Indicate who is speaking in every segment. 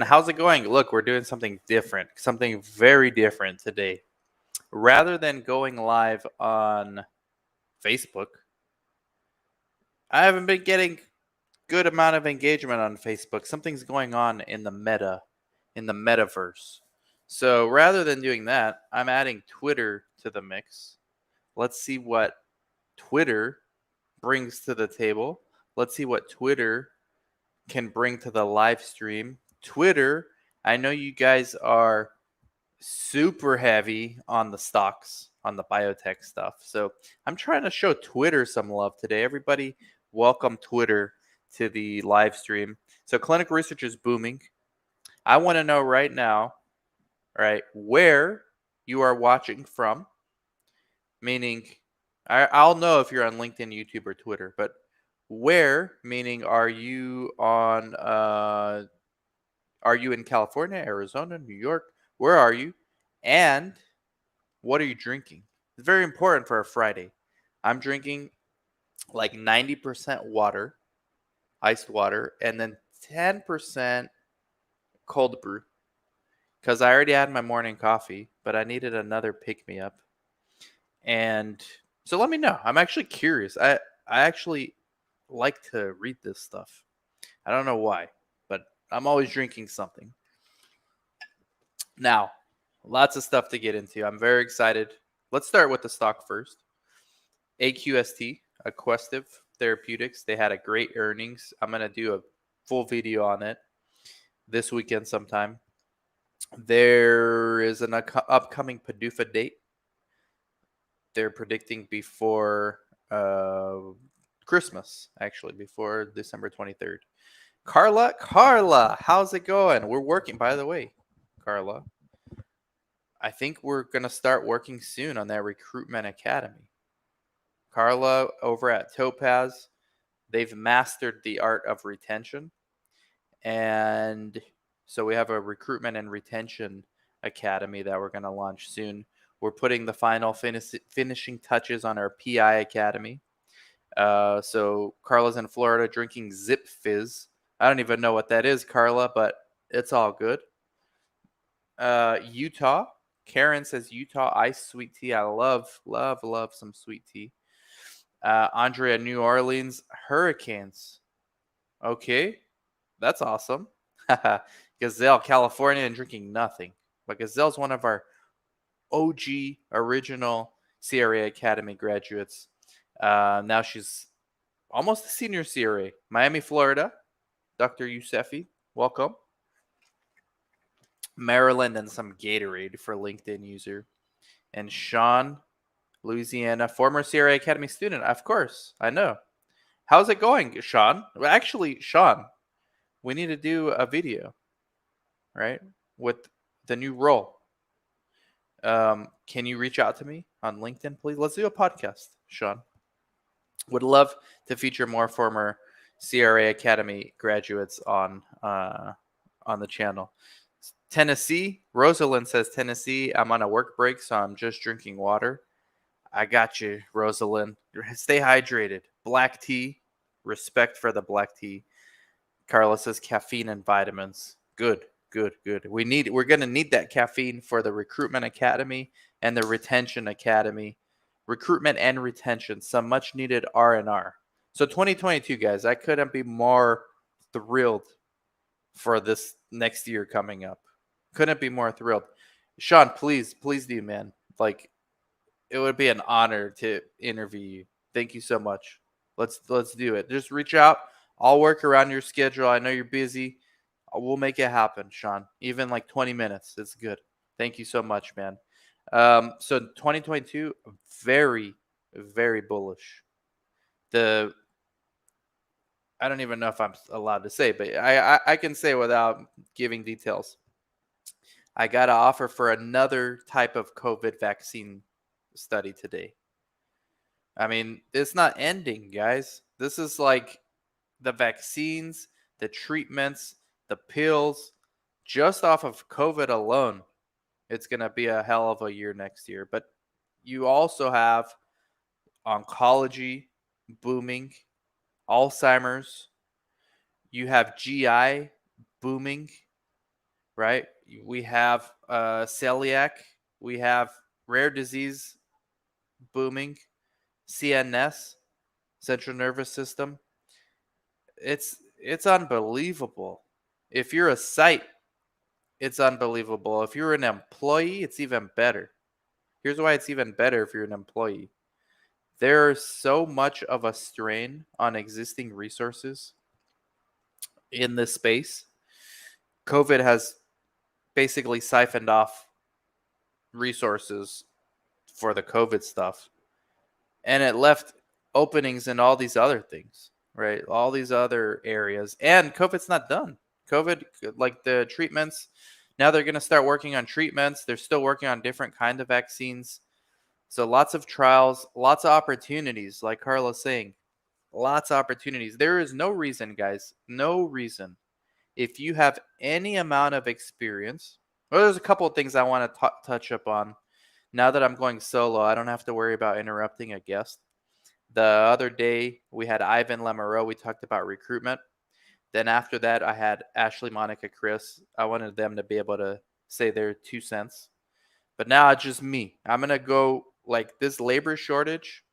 Speaker 1: How's it going? Look, we're doing something different, something very different today. Rather than going live on Facebook, I haven't been getting good amount of engagement on Facebook. Something's going on in the in the metaverse. So rather than doing that, I'm adding Twitter to the mix. Let's see what Twitter brings to the table. Let's see what Twitter can bring to the live stream. Twitter, I know you guys are super heavy on the stocks, on the biotech stuff. So I'm trying to show Twitter some love today. Everybody, welcome Twitter to the live stream. So clinical research is booming. I want to know right now, right, where you are watching from, meaning I'll know if you're on LinkedIn, YouTube, or Twitter, but where, meaning are you in California, Arizona, New York? Where are you? And what are you drinking? It's very important for a Friday. I'm drinking like 90% water, iced water, and then 10% cold brew because I already had my morning coffee, but I needed another pick me up. And so let me know. I'm actually curious. I actually like to read this stuff. I don't know why, but I'm always drinking something. Now, lots of stuff to get into. I'm very excited. Let's start with the stock first. AQST, Aquestive Therapeutics. They had a great earnings. I'm going to do a full video on it this weekend sometime. There is an upcoming PDUFA date. They're predicting before Christmas, actually, before December 23rd. Carla, how's it going? We're working, by the way, Carla. I think we're going to start working soon on that recruitment academy. Carla over at Topaz, they've mastered the art of retention. And so we have a recruitment and retention academy that we're going to launch soon. We're putting the final finishing touches on our PI academy. So Carla's in Florida drinking Zip Fizz. I don't even know what that is, Carla, but it's all good. Utah. Karen says Utah iced sweet tea. I love some sweet tea. Andrea, New Orleans Hurricanes. Okay, that's awesome. Gazelle, California, and drinking nothing. But Gazelle's one of our OG original CRA Academy graduates. Now she's almost a senior CRA. Miami, Florida. Dr. Yousefi, welcome. Maryland and some Gatorade for LinkedIn user. And Sean, Louisiana, former CRA Academy student. Of course, I know. How's it going, Sean? Well, actually, Sean, we need to do a video, right, with the new role. Can you reach out to me on LinkedIn, please? Let's do a podcast, Sean. Would love to feature more former CRA Academy graduates on the channel. Tennessee, Rosalind says Tennessee. I'm on a work break, so I'm just drinking water. I got you, Rosalind. Stay hydrated. Black tea. Respect for the black tea. Carla says caffeine and vitamins. Good. We're gonna need that caffeine for the recruitment academy and the retention academy. Recruitment and retention, some much needed R&R. So 2022, guys, I couldn't be more thrilled for this next year coming up. Couldn't be more thrilled. Sean, please do, man. Like, it would be an honor to interview you. Thank you so much. Let's do it. Just reach out. I'll work around your schedule. I know you're busy. We'll make it happen, Sean. Even like 20 minutes. It's good. Thank you so much, man. So 2022, very, very bullish. I don't even know if I'm allowed to say, but I can say without giving details. I got an offer for another type of COVID vaccine study today. I mean, it's not ending, guys. This is like the vaccines, the treatments, the pills, just off of COVID alone. It's going to be a hell of a year next year. But you also have oncology booming, Alzheimer's. You have GI booming. right? We have celiac, we have rare disease booming, CNS, central nervous system. It's unbelievable. If you're a site, it's unbelievable. If you're an employee, it's even better. Here's why it's even better if you're an employee. There's so much of a strain on existing resources in this space. COVID has basically siphoned off resources for the COVID stuff, and it left openings in all these other things, right? All these other areas. And COVID's not done. COVID, like the treatments, now they're going to start working on treatments. They're still working on different kind of vaccines. So lots of trials, lots of opportunities, like Carla's saying, lots of opportunities. There is no reason, guys, no reason. If you have any amount of experience, well, there's a couple of things I want to touch up on. Now that I'm going solo, I don't have to worry about interrupting a guest. The other day, we had Ivan Lemoreau. We talked about recruitment. Then after that, I had Ashley, Monica, Chris. I wanted them to be able to say their 2 cents. But now it's just me. I'm going to go like this labor shortage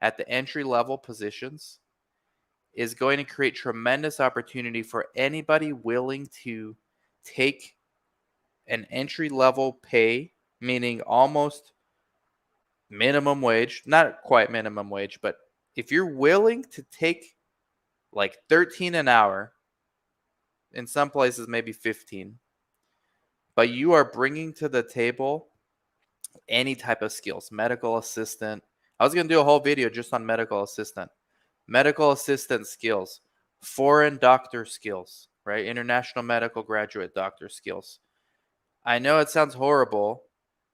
Speaker 1: at the entry level positions is going to create tremendous opportunity for anybody willing to take an entry level pay, meaning almost minimum wage, not quite minimum wage, but if you're willing to take like 13 an hour, in some places maybe 15, but you are bringing to the table any type of skills, medical assistant. I was going to do a whole video just on medical assistant skills, foreign doctor skills, right? International medical graduate doctor skills. I know it sounds horrible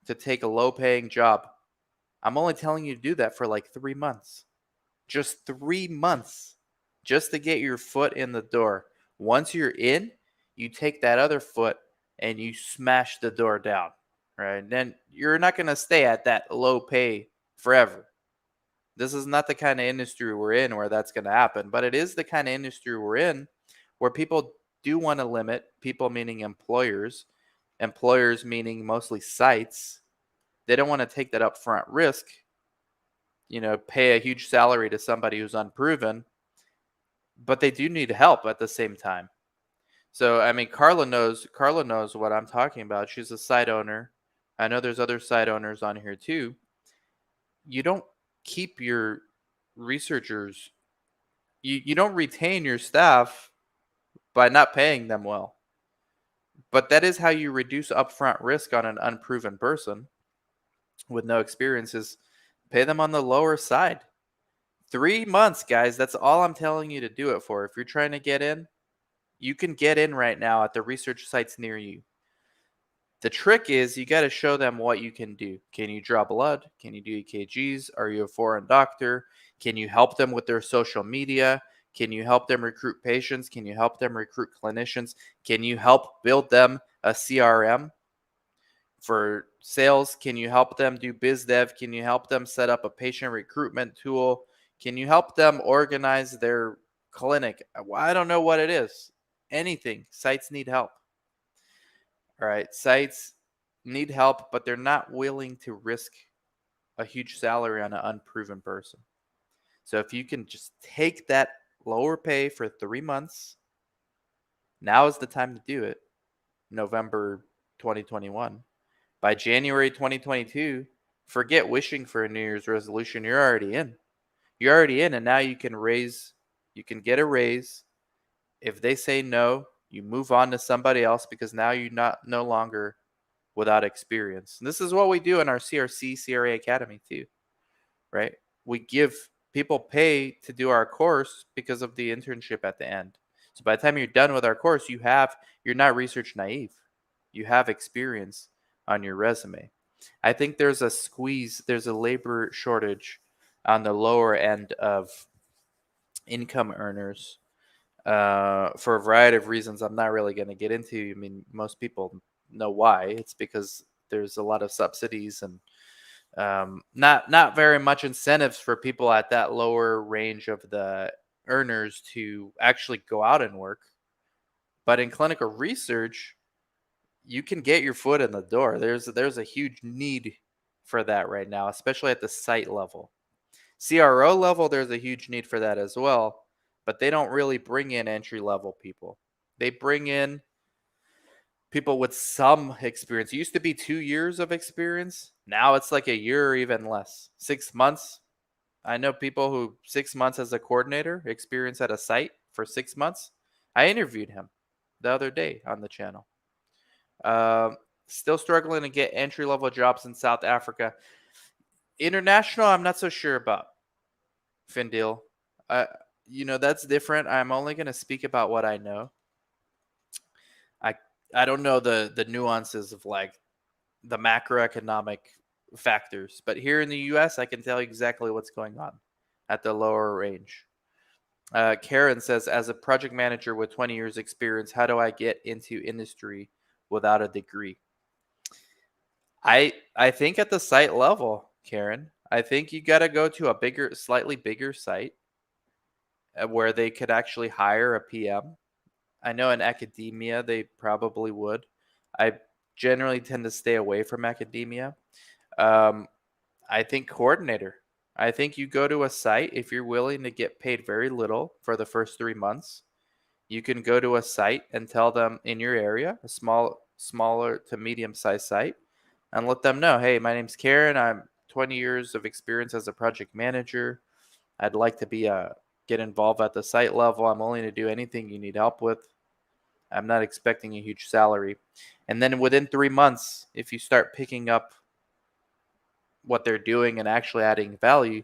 Speaker 1: to take a low paying job. I'm only telling you to do that for like 3 months. Just 3 months just to get your foot in the door. Once you're in, you take that other foot and you smash the door down, right? Then you're not going to stay at that low pay forever. This is not the kind of industry we're in where that's going to happen, but it is the kind of industry we're in where people do want to limit, people meaning employers meaning mostly sites. They don't want to take that upfront risk, pay a huge salary to somebody who's unproven, but they do need help at the same time. So, I mean, Carla knows what I'm talking about. She's a site owner. I know there's other site owners on here too. You don't keep your researchers, you don't retain your staff by not paying them well. But that is how you reduce upfront risk on an unproven person with no experiences. Pay them on the lower side. 3 months, guys. That's all I'm telling you to do it for. If you're trying to get in, you can get in right now at the research sites near you. The trick is you got to show them what you can do. Can you draw blood? Can you do EKGs? Are you a foreign doctor? Can you help them with their social media? Can you help them recruit patients? Can you help them recruit clinicians? Can you help build them a CRM for sales? Can you help them do biz dev? Can you help them set up a patient recruitment tool? Can you help them organize their clinic? I don't know what it is. Anything. Sites need help. All right. Sites need help, but they're not willing to risk a huge salary on an unproven person. So if you can just take that lower pay for 3 months, now is the time to do it. November 2021. By January 2022, forget wishing for a New Year's resolution. You're already in. You're already in, and now you can get a raise. If they say no, you move on to somebody else because now you're no longer without experience. And this is what we do in our CRC, CRA Academy too, right? We give people pay to do our course because of the internship at the end. So by the time you're done with our course, you're not research naive. You have experience on your resume. I think there's a labor shortage on the lower end of income earners for a variety of reasons I'm not really going to get into. I mean, most people know why. It's because there's a lot of subsidies and not very much incentives for people at that lower range of the earners to actually go out and work. But in clinical research, you can get your foot in the door. There's a huge need for that right now, especially at the site level. CRO level, there's a huge need for that as well, but they don't really bring in entry level people. They bring in people with some experience. It used to be 2 years of experience. Now it's like a year or even less. 6 months. I know people who 6 months as a coordinator, experience at a site for 6 months. I interviewed him the other day on the channel. Um, Still struggling to get entry level jobs in South Africa. International, I'm not so sure about. Findil, uh, that's different. I'm only going to speak about what I know. I I don't know the nuances of like the macroeconomic factors, but here in the U.S., I can tell you exactly what's going on at the lower range. Karen says, as a project manager with 20 years experience, how do I get into industry without a degree? I think at the site level, Karen, I think you got to go to a slightly bigger site where they could actually hire a PM. I know in academia they probably would. I generally tend to stay away from academia. Um, I think coordinator. I think you go to a site if you're willing to get paid very little for the first 3 months. You can go to a site and tell them in your area, a smaller to medium sized site, and let them know, hey, my name's Karen. I'm 20 years of experience as a project manager. I'd like to get involved at the site level. I'm willing to do anything you need help with. I'm not expecting a huge salary. And then within 3 months, if you start picking up what they're doing and actually adding value,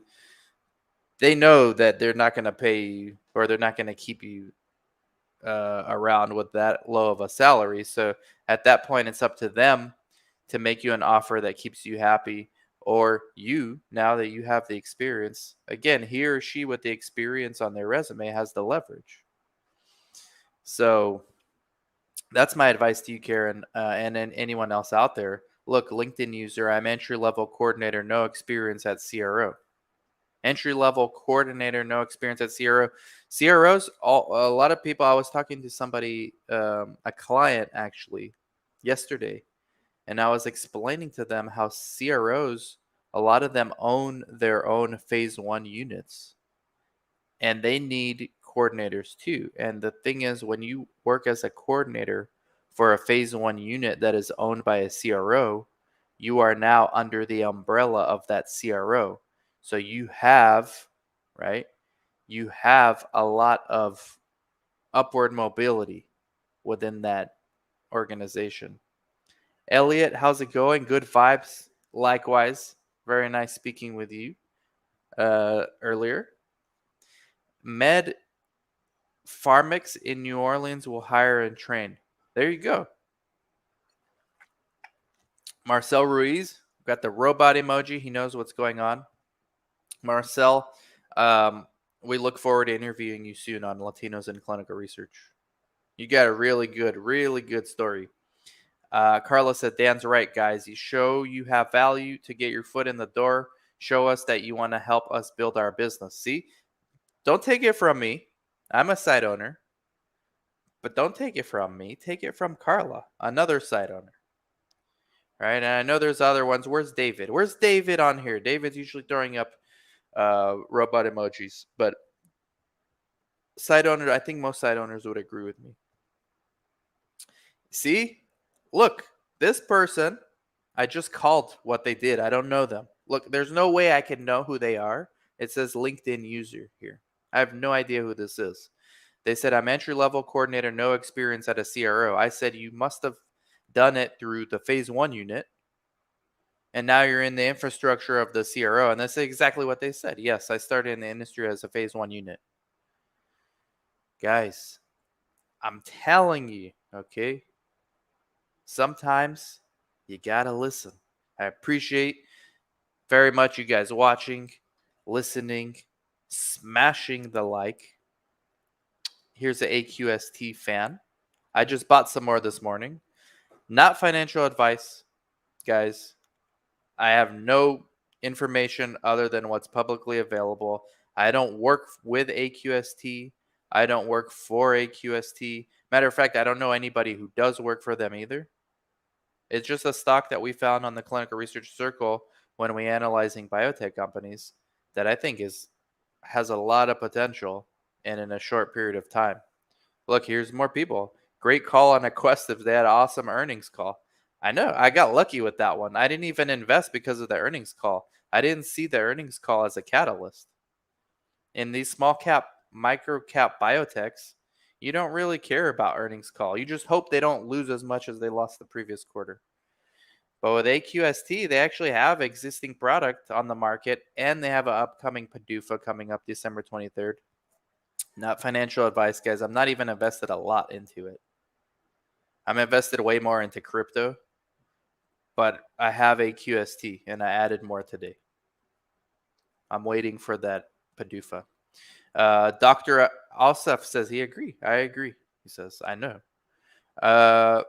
Speaker 1: they know that they're not going to pay you or they're not going to keep you around with that low of a salary. So at that point, it's up to them to make you an offer that keeps you happy. Or you, now that you have the experience, again, he or she with the experience on their resume has the leverage. So that's my advice to you, Karen, and then anyone else out there. Look, LinkedIn user, I'm entry level coordinator, no experience at CRO. Entry level coordinator, no experience at CRO. CROs, a lot of people. I was talking to somebody, a client actually, yesterday, and I was explaining to them how CROs, a lot of them own their own phase one units, and they need coordinators too. And the thing is, when you work as a coordinator for a phase one unit that is owned by a CRO, you are now under the umbrella of that CRO. So you have, right? You have a lot of upward mobility within that organization. Elliot, how's it going? Good vibes. Likewise, very nice speaking with you earlier. Med Pharmix in New Orleans will hire and train. There you go. Marcel Ruiz, got the robot emoji. He knows what's going on. Marcel, we look forward to interviewing you soon on Latinos in Clinical Research. You got a really good story. Carla said, Dan's right, guys. You show you have value to get your foot in the door. Show us that you want to help us build our business. See, don't take it from me. I'm a site owner. But don't take it from me. Take it from Carla, another site owner. Right? And I know there's other ones. Where's David? Where's David on here? David's usually throwing up robot emojis. But site owner, I think most site owners would agree with me. See? Look, this person, I just called what they did. I don't know them. Look, there's no way I can know who they are. It says LinkedIn user here. I have no idea who this is. They said, I'm entry level coordinator, no experience at a CRO. I said, you must have done it through the phase one unit. And now you're in the infrastructure of the CRO. And that's exactly what they said. Yes, I started in the industry as a phase one unit. Guys, I'm telling you, okay? Sometimes you got to listen. I appreciate very much you guys watching, listening, smashing the like. Here's an AQST fan. I just bought some more this morning. Not financial advice, guys. I have no information other than what's publicly available. I don't work with AQST. I don't work for AQST. Matter of fact, I don't know anybody who does work for them either. It's just a stock that we found on the Clinical Research Circle when we analyzing biotech companies that I think has a lot of potential and in a short period of time. Look, here's more people. Great call on AQST if they had an awesome earnings call. I know. I got lucky with that one. I didn't even invest because of the earnings call. I didn't see the earnings call as a catalyst. In these small cap, micro cap biotechs, you don't really care about earnings call. You just hope they don't lose as much as they lost the previous quarter. But with AQST, they actually have existing product on the market and they have an upcoming PDUFA coming up December 23rd. Not financial advice, guys. I'm not even invested a lot into it. I'm invested way more into crypto, but I have AQST and I added more today. I'm waiting for that PDUFA. Dr. Alsef says he agree. I agree. He says, I know.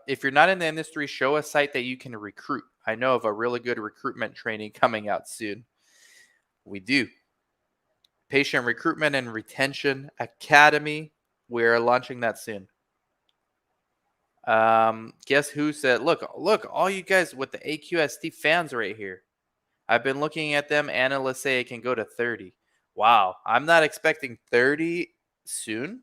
Speaker 1: If you're not in the industry, show a site that you can recruit. I know of a really good recruitment training coming out soon. We do. Patient Recruitment and Retention Academy. We're launching that soon. Guess who said, look, all you guys with the AQST fans right here. I've been looking at them. Analysts say it can go to 30. Wow. I'm not expecting 30 soon.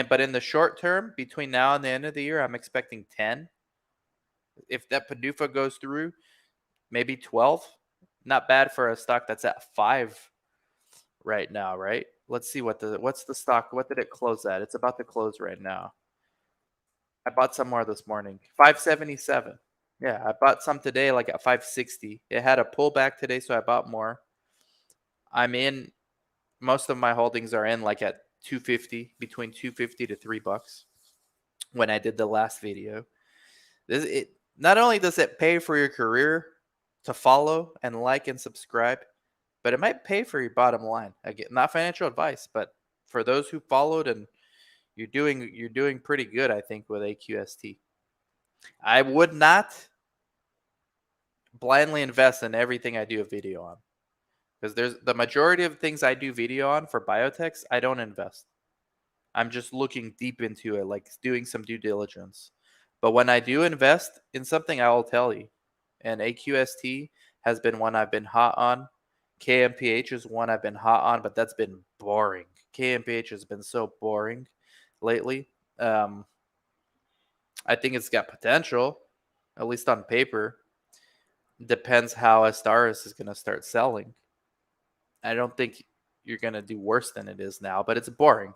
Speaker 1: But in the short term, between now and the end of the year, I'm expecting 10. If that PDUFA goes through, maybe 12. Not bad for a stock that's at 5 right now, right? Let's see what's the stock. What did it close at? It's about to close right now. I bought some more this morning. 577. Yeah, I bought some today like at 560. It had a pullback today, so I bought more. I'm in most of my holdings are in like at 250, between 250 to $3 when I did the last video. It not only does it pay for your career to follow and like and subscribe, but it might pay for your bottom line. Again, not financial advice, but for those who followed and you're doing pretty good, I think, with AQST. I would not blindly invest in everything I do a video on. Because there's the majority of things I do video on for biotechs, I don't invest. I'm just looking deep into it, like doing some due diligence. But when I do invest in something, I will tell you. And AQST has been one I've been hot on. KMPH is one I've been hot on, but that's been boring. KMPH has been so boring lately. I think it's got potential, at least on paper. Depends how Astaris is going to start selling. I don't think you're going to do worse than it is now, but it's boring.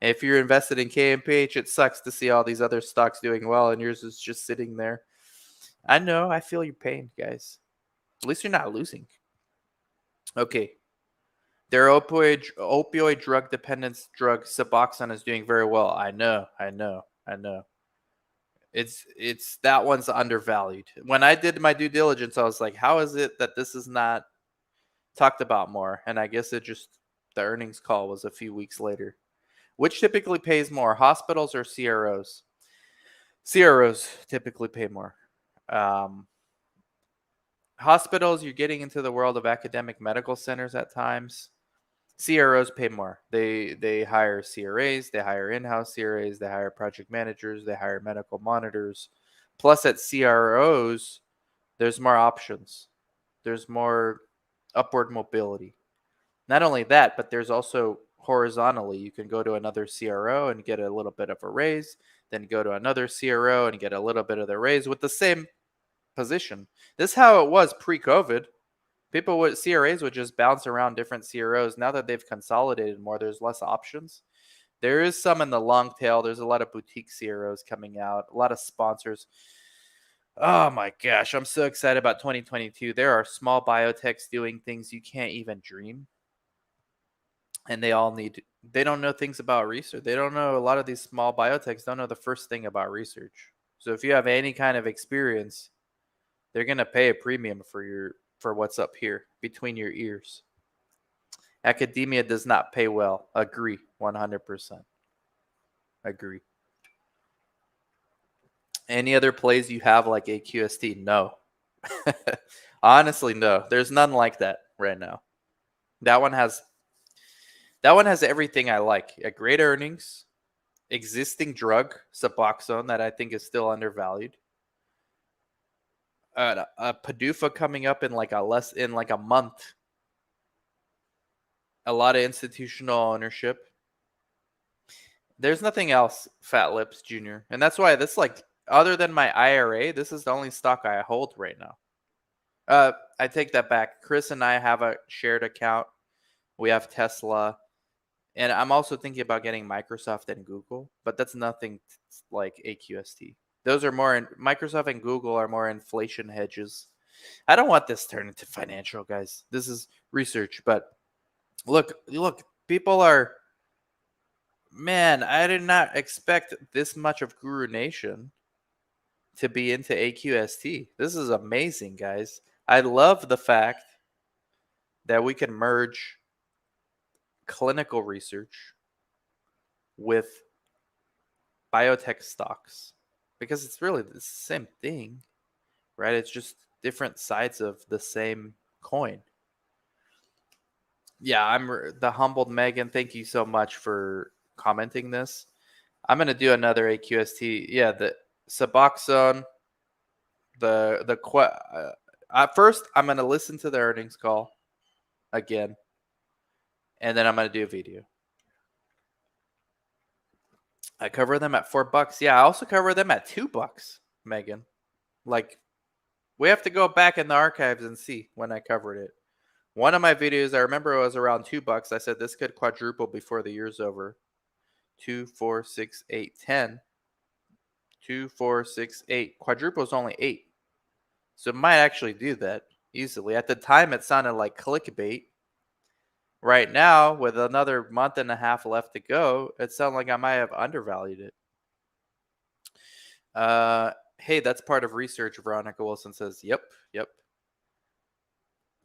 Speaker 1: And if you're invested in KMPH, it sucks to see all these other stocks doing well and yours is just sitting there. I know. I feel your pain, guys. At least you're not losing. Okay. Their opioid drug dependence drug Suboxone is doing very well. I know. It's that one's undervalued. When I did my due diligence, I was like, how is it that this is not talked about more? And I guess the earnings call was a few weeks later. Which typically pays more, hospitals or CROs? CROs typically pay more. Hospitals, you're getting into the world of academic medical centers at times. CROs pay more. They hire CRAs, they hire in-house CRAs, they hire project managers, they hire medical monitors. Plus at CROs, there's more options. There's more upward mobility. Not only that, but there's also horizontally, you can go to another CRO and get a little bit of a raise, then go to another CRO and get a little bit of the raise with the same position. This is how it was pre-COVID. CRAs would just bounce around different CROs. Now that they've consolidated more, there's less options. There is some in the long tail. There's a lot of boutique CROs coming out, a lot of sponsors. Oh my gosh, I'm so excited about 2022. There are small biotechs doing things you can't even dream. And they don't know things about research. They don't know, a lot of these small biotechs don't know the first thing about research. So if you have any kind of experience, they're going to pay a premium for what's up here between your ears. Academia does not pay well. Agree. 100%. Agree. Any other plays you have like AQST? No. Honestly, no. There's none like that right now. That one has everything I like. A great earnings, existing drug, Suboxone, that I think is still undervalued. a PDUFA coming up in like a month. A lot of institutional ownership. There's nothing else, Fat Lips Jr. And that's why this, like, other than my IRA, this is the only stock I hold right now. I take that back. Chris and I have a shared account. We have Tesla. And I'm also thinking about getting Microsoft and Google, but that's nothing like AQST. Those are Microsoft and Google are more inflation hedges. I don't want this turned into financial, guys. This is research, but look, people are, man, I did not expect this much of Guru Nation to be into AQST. This is amazing, guys. I love the fact that we can merge clinical research with biotech stocks, because it's really the same thing, right? It's just different sides of the same coin. Yeah, I'm the humbled Megan. Thank you so much for commenting this. I'm gonna do another AQST. Yeah, the Suboxone. At first, I'm gonna listen to the earnings call again, and then I'm gonna do a video. I cover them at $4. Yeah, I also cover them at $2, Megan. Like, we have to go back in the archives and see when I covered it. One of my videos, I remember it was around $2. I said this could quadruple before the year's over. 2, 4, 6, 8, 10. 2, 4, 6, 8. Quadruple is only 8. So it might actually do that easily. At the time, it sounded like clickbait. Right now, with another month and a half left to go, it sounds like I might have undervalued it. Hey, that's part of research, Veronica Wilson says. Yep.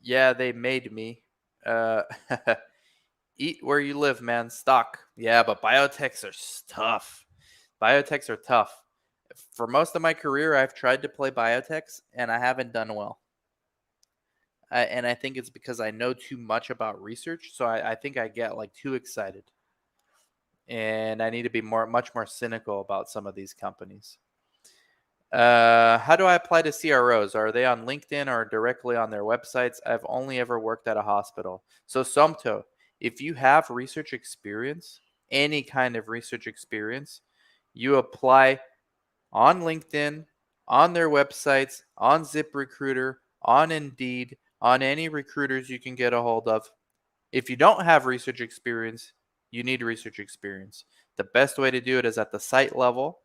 Speaker 1: Yeah, they made me. Eat where you live, man. Stock. Yeah, but biotechs are tough. Biotechs are tough. For most of my career, I've tried to play biotechs, and I haven't done well. And I think it's because I know too much about research, so I think I get like too excited. And I need to be much more cynical about some of these companies. How do I apply to CROs? Are they on LinkedIn or directly on their websites? I've only ever worked at a hospital. So Somto, if you have research experience, any kind of research experience, you apply on LinkedIn, on their websites, on ZipRecruiter, on Indeed, on any recruiters you can get a hold of. If you don't have research experience, you need research experience. The best way to do it is at the site level.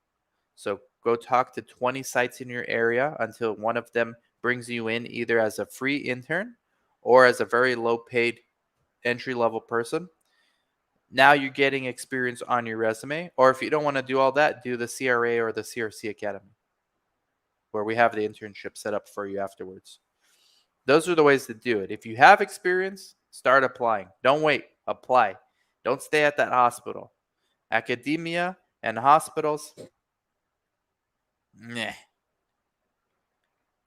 Speaker 1: So go talk to 20 sites in your area until one of them brings you in either as a free intern or as a very low paid entry level person. Now you're getting experience on your resume. Or if you don't want to do all that, do the CRA or the CRC Academy, where we have the internship set up for you afterwards. Those are the ways to do it. If you have experience, start applying. Don't wait. Apply. Don't stay at that hospital. Academia and hospitals, meh.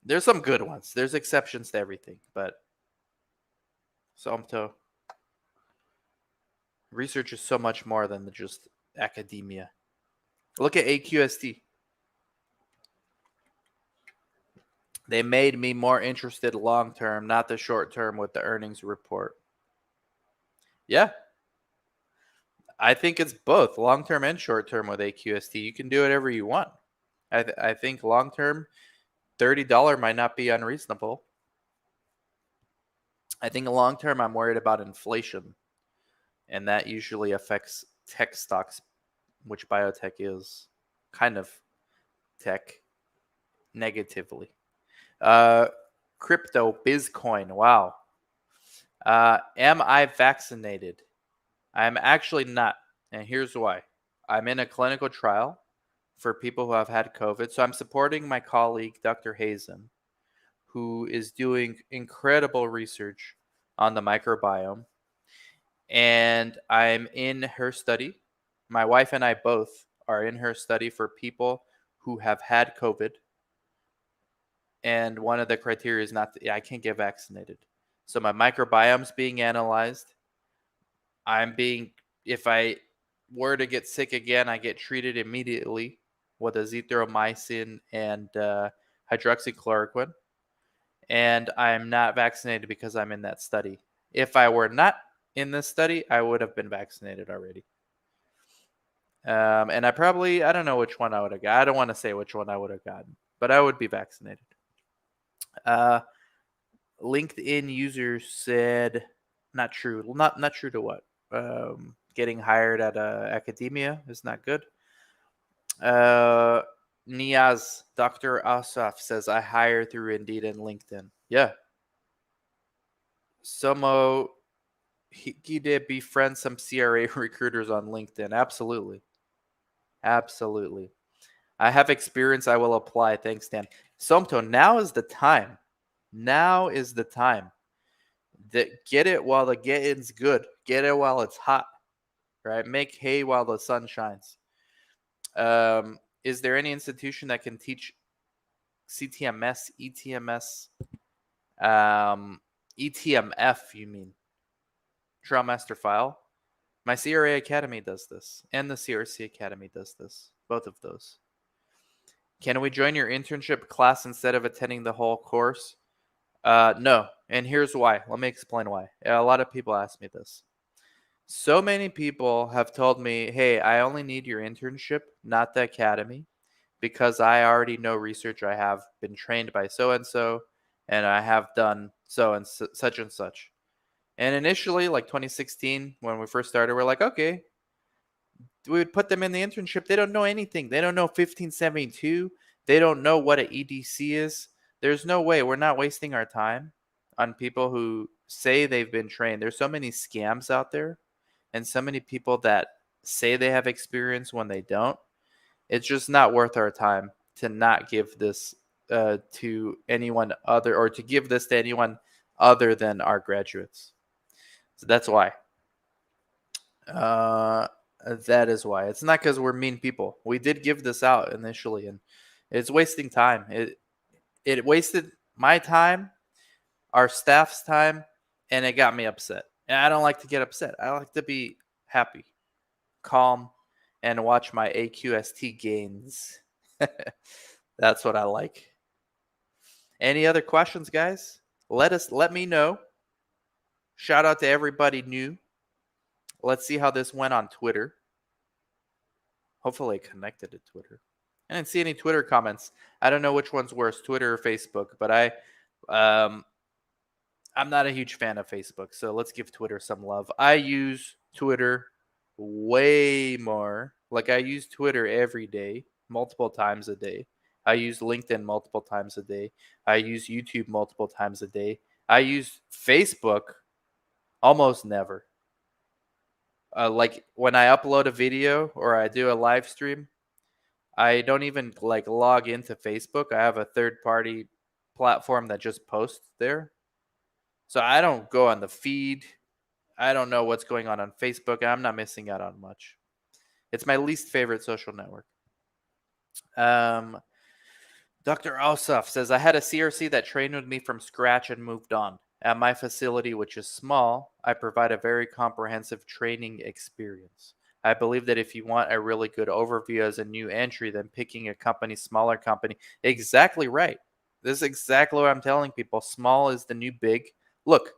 Speaker 1: There's some good ones. There's exceptions to everything, but Somto, research is so much more than just academia. Look at AQST. They made me more interested long term, not the short term with the earnings report. Yeah. I think it's both long term and short term with AQST. You can do whatever you want. I think long term, $30 might not be unreasonable. I think long term, I'm worried about inflation, and that usually affects tech stocks, which biotech is kind of tech, negatively. Crypto, Bizcoin. Wow. Am I vaccinated? I'm actually not. And here's why. I'm in a clinical trial for people who have had COVID. So I'm supporting my colleague, Dr. Hazen, who is doing incredible research on the microbiome. And I'm in her study. My wife and I both are in her study for people who have had COVID. And one of the criteria is I can't get vaccinated. So my microbiome's being analyzed. If I were to get sick again, I get treated immediately with azithromycin and hydroxychloroquine. and I'm not vaccinated because I'm in that study. If I were not in this study, I would have been vaccinated already. And I don't know which one I would have got. I don't want to say which one I would have gotten, but I would be vaccinated. LinkedIn user said, not true. Not true to what? Getting hired at academia is not good. Niaz, Dr. Asaf says, I hire through Indeed and LinkedIn. Yeah. Somo Hikide befriend some CRA recruiters on LinkedIn. Absolutely. Absolutely. I have experience. I will apply. Thanks, Dan. Somto, now is the time. Now is the time. Get it while the getting's good. Get it while it's hot. Right? Make hay while the sun shines. Is there any institution that can teach CTMS, ETMS, ETMF, you mean? Trial Master File? My CRA Academy does this, and the CRC Academy does this. Both of those. Can we join your internship class instead of attending the whole course? No, and here's why. Let me explain why. A lot of people ask me this. So many people have told me, hey, I only need your internship, not the academy, because I already know research. I have been trained by so-and-so, and I have done so and such and such. And initially, like 2016, when we first started, we're like, okay, we would put them in the internship. They don't know anything. They don't know 1572. They don't know what an EDC is. There's no way. We're not wasting our time on people who say they've been trained. There's so many scams out there and so many people that say they have experience when they don't. It's just not worth our time to not give this to anyone other, or to give this to anyone other than our graduates. So that's why. That is why. It's not because we're mean people. We did give this out initially, and it's wasting time. It wasted my time, our staff's time, and it got me upset. And I don't like to get upset. I like to be happy, calm, and watch my AQST gains. That's what I like. Any other questions, guys? Let me know. Shout out to everybody new. Let's see how this went on Twitter. Hopefully it connected to Twitter. I didn't see any Twitter comments. I don't know which one's worse, Twitter or Facebook, but I'm not a huge fan of Facebook, so let's give Twitter some love. I use Twitter way more. Like, I use Twitter every day, multiple times a day. I use LinkedIn multiple times a day. I use YouTube multiple times a day. I use Facebook almost never. Like, when I upload a video or I do a live stream, I don't even like log into Facebook. I have a third-party platform that just posts there. So I don't go on the feed. I don't know what's going on Facebook. I'm not missing out on much. It's my least favorite social network. Dr. Ossoff says, I had a CRC that trained with me from scratch and moved on. At my facility, which is small, I provide a very comprehensive training experience. I believe that if you want a really good overview as a new entry, then picking a company, smaller company. Exactly right. This is exactly what I'm telling people. Small is the new big. Look,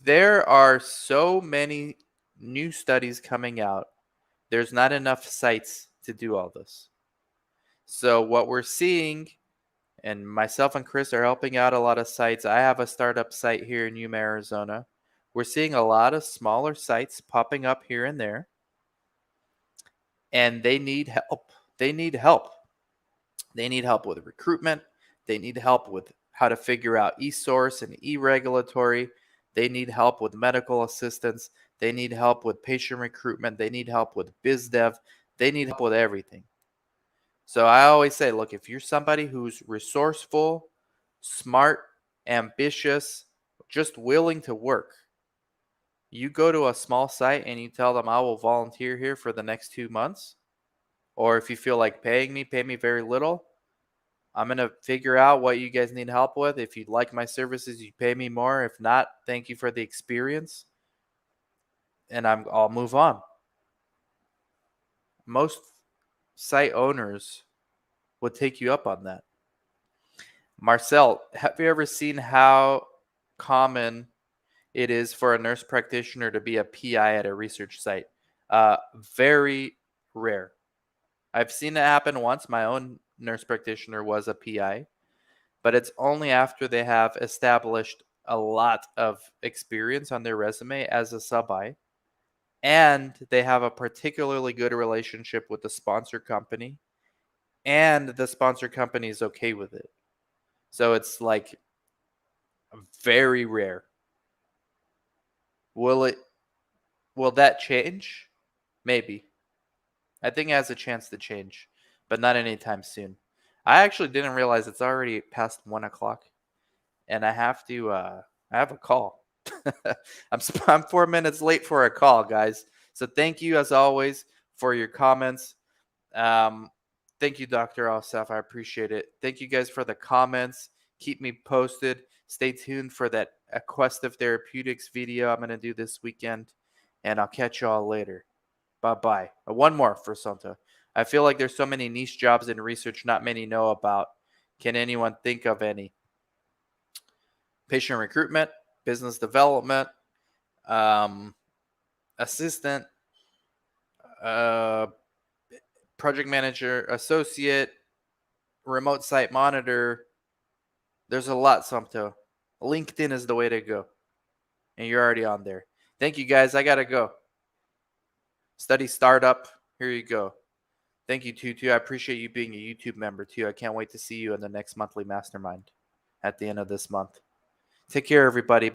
Speaker 1: there are so many new studies coming out. There's not enough sites to do all this. So what we're seeing, and myself and Chris are helping out a lot of sites. I have a startup site here in Yuma, Arizona. We're seeing a lot of smaller sites popping up here and there, and they need help. They need help. They need help with recruitment. They need help with how to figure out e-source and e-regulatory. They need help with medical assistance. They need help with patient recruitment. They need help with biz dev. They need help with everything. So I always say, look, if you're somebody who's resourceful, smart, ambitious, just willing to work, you go to a small site and you tell them, I will volunteer here for the next 2 months. Or if you feel like pay me very little. I'm going to figure out what you guys need help with. If you like my services, you pay me more. If not, thank you for the experience. And I'll move on. Most site owners would take you up on that. Marcel, have you ever seen how common it is for a nurse practitioner to be a PI at a research site? Very rare. I've seen it happen once. My own nurse practitioner was a PI, but it's only after they have established a lot of experience on their resume as a sub-I, and they have a particularly good relationship with the sponsor company, and the sponsor company is okay with it. So it's like very rare. Will that change? Maybe. I think it has a chance to change, but not anytime soon. I actually didn't realize it's already past 1 o'clock, and I have to. I have a call. I'm 4 minutes late for a call, guys. So thank you as always for your comments. Um, thank you, Dr. Alsaf. I appreciate it. Thank you guys for the comments. Keep me posted. Stay tuned for that AQST Therapeutics video I'm going to do this weekend, and I'll catch you all later. Bye-bye. One more for Santa. I feel like there's so many niche jobs in research not many know about. Can anyone think of any? Patient recruitment, business development, assistant, project manager, associate, remote site monitor. There's a lot, Sumto. LinkedIn is the way to go. And you're already on there. Thank you, guys. I got to go. Study startup. Here you go. Thank you, Tutu. I appreciate you being a YouTube member, too. I can't wait to see you in the next monthly mastermind at the end of this month. Take care, everybody.